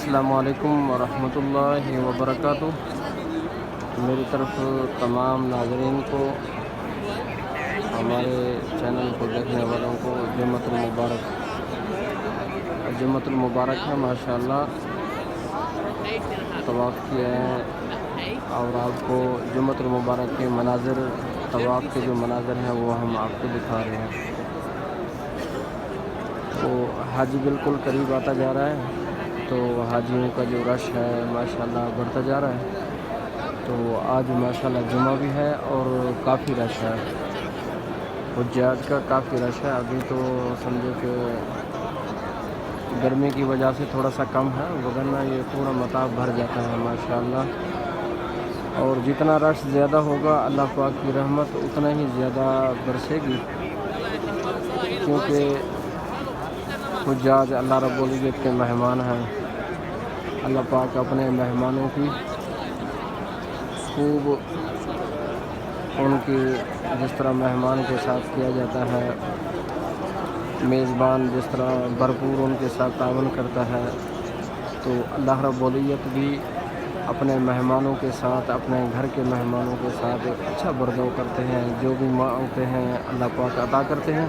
السلام علیکم ورحمۃ اللہ وبرکاتہ۔ میری طرف تمام ناظرین کو، ہمارے چینل کو دیکھنے والوں کو جمعۃ المبارک۔ جمعۃ المبارک ہے، ماشاءاللہ طواف کیا ہے اور آپ کو جمعۃ المبارک کے مناظر، طواف کے جو مناظر ہیں وہ ہم آپ کو دکھا رہے ہیں۔ تو حج بالکل قریب آتا جا رہا ہے، تو حاجیوں کا جو رش ہے ماشاءاللہ بڑھتا جا رہا ہے۔ تو آج ماشاءاللہ جمعہ بھی ہے اور کافی رش ہے، حجاج کا کافی رش ہے۔ ابھی تو سمجھو کہ گرمی کی وجہ سے تھوڑا سا کم ہے، ورنہ یہ پورا مطاف بھر جاتا ہے ماشاءاللہ۔ اور جتنا رش زیادہ ہوگا اللہ پاک کی رحمت اتنا ہی زیادہ برسے گی، کیونکہ حجاج اللہ رب العزت کے مہمان ہیں۔ اللہ پاک اپنے مہمانوں کی خوب، ان کی جس طرح مہمان کے ساتھ کیا جاتا ہے، میزبان جس طرح بھرپور ان کے ساتھ تعاون کرتا ہے، تو اللہ رب العزت بھی اپنے مہمانوں کے ساتھ، اپنے گھر کے مہمانوں کے ساتھ اچھا برتاؤ کرتے ہیں۔ جو بھی مانگتے ہیں اللہ پاک عطا کرتے ہیں۔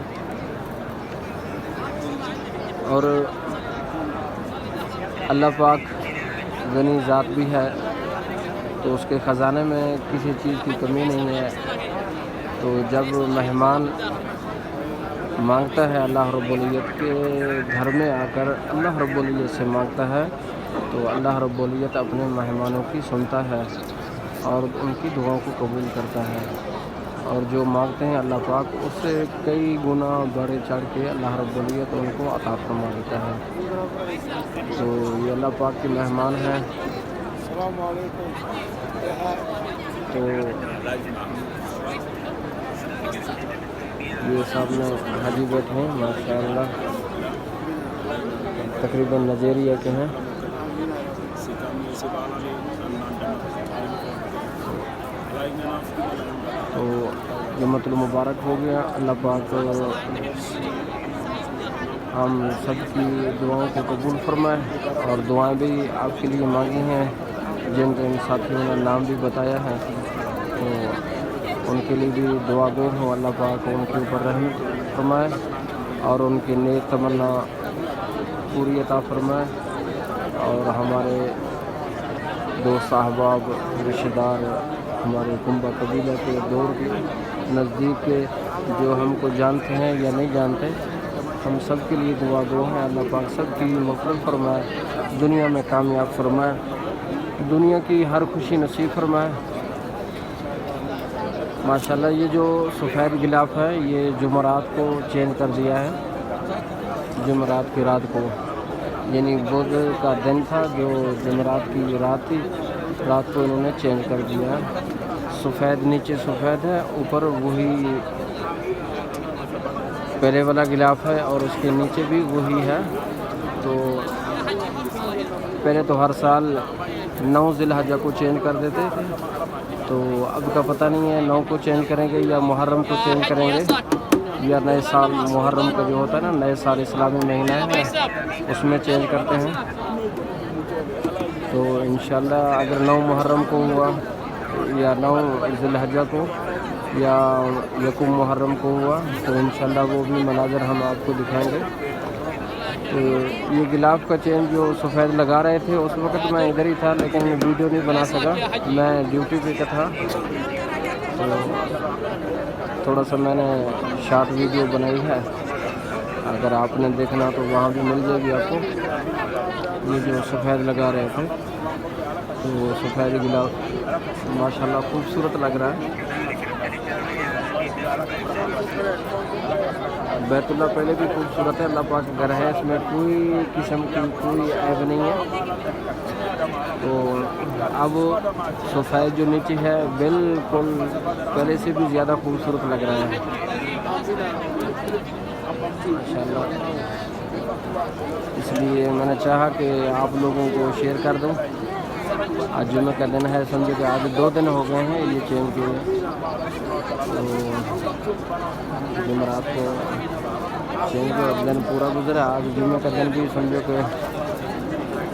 اور اللہ پاک غنی ذات بھی ہے، تو اس کے خزانے میں کسی چیز کی کمی نہیں ہے۔ تو جب مہمان مانگتا ہے اللہ رب العزت کے گھر میں آ کر، اللہ رب العزت سے مانگتا ہے، تو اللہ رب العزت اپنے مہمانوں کی سنتا ہے اور ان کی دعاؤں کو قبول کرتا ہے، اور جو مانگتے ہیں اللہ پاک اس سے کئی گنا بڑھ چڑھ کے اللہ رب العزت ان کو عطا فرما دیتا ہے۔ تو یہ اللہ پاک کے مہمان ہیں۔ السلام علیکم۔ تو یہ سامنے حاجی بیٹھے ہیں ماشاءاللہ، تقریباً نائجیریا کے ہیں۔ تو جمعۃ المبارک ہو گیا۔ اللہ پاک ہم سب کی دعاؤں کو قبول فرمائے، اور دعائیں بھی آپ کے لیے مانگی ہیں جن کے ان ساتھیوں نے نام بھی بتایا ہے، تو ان کے لیے بھی دعا گو ہو، اللہ پاک ان کے اوپر رحم فرمائے اور ان کی نیک تمنا پوری عطا فرمائے، اور ہمارے دوست احباب، رشتہ دار، ہمارے کنبہ قبیلہ کے دور کے نزدیک کے جو ہم کو جانتے ہیں یا نہیں جانتے، ہم سب کے لیے دعا گو ہیں۔ اللہ پاک سب کی مغفرت فرمائے، دنیا میں کامیاب فرمائے، دنیا کی ہر خوشی نصیب فرمائے۔ ماشاءاللہ یہ جو سفید غلاف ہے یہ جمعرات کو چینج کر دیا ہے، جمعرات کی رات کو، یعنی بدھ کا دن تھا جو جمعرات کی رات تھی، رات کو انہوں نے چینج کر دیا ہے۔ سفید نیچے سفید ہے، اوپر وہی پہلے والا غلاف ہے اور اس کے نیچے بھی وہی ہے۔ تو پہلے تو ہر سال 9 ذی الحجہ کو چینج کر دیتے تھے، تو اب کا پتہ نہیں ہے 9 کو چینج کریں گے یا محرم کو چینج کریں گے، یا نئے سال محرم کا جو ہوتا ہے نا، نئے سال اسلامی مہینہ ہے اس میں چینج کرتے ہیں۔ تو انشاءاللہ اگر 9 محرم کو ہوا یا 9 ذی الحجہ کو یا یکم محرم کو ہوا تو انشاءاللہ وہ بھی مناظر ہم آپ کو دکھائیں گے۔ تو یہ غلاف کا چینج جو سفید لگا رہے تھے اس وقت میں ادھر ہی تھا، لیکن ویڈیو نہیں بنا سکا، میں ڈیوٹی پہ کا تھا، تو تھوڑا سا میں نے شارٹ ویڈیو بنائی ہے، اگر آپ نے دیکھنا تو وہاں بھی مل جائے گی آپ کو۔ یہ جو سفید لگا رہے تھے، تو وہ سفید غلاف ماشاءاللہ خوبصورت لگ رہا ہے۔ بیت اللہ پہلے بھی خوبصورت ہے، اللہ پاک کا گھر ہے، اس میں کوئی قسم کی کوئی عیب نہیں ہے۔ تو اب سفید جو نیچے ہے بالکل پہلے سے بھی زیادہ خوبصورت لگ رہا ہے ماشاءاللہ۔ اس لیے میں نے چاہا کہ آپ لوگوں کو شیئر کر دوں۔ آج جمعہ کا دن ہے، سمجھو کہ آج 2 دن ہو گئے ہیں یہ چینج کیے، تو جمعرات کو چینج کا دن پورا گزرا، آج جمعہ کا دن بھی سمجھو کہ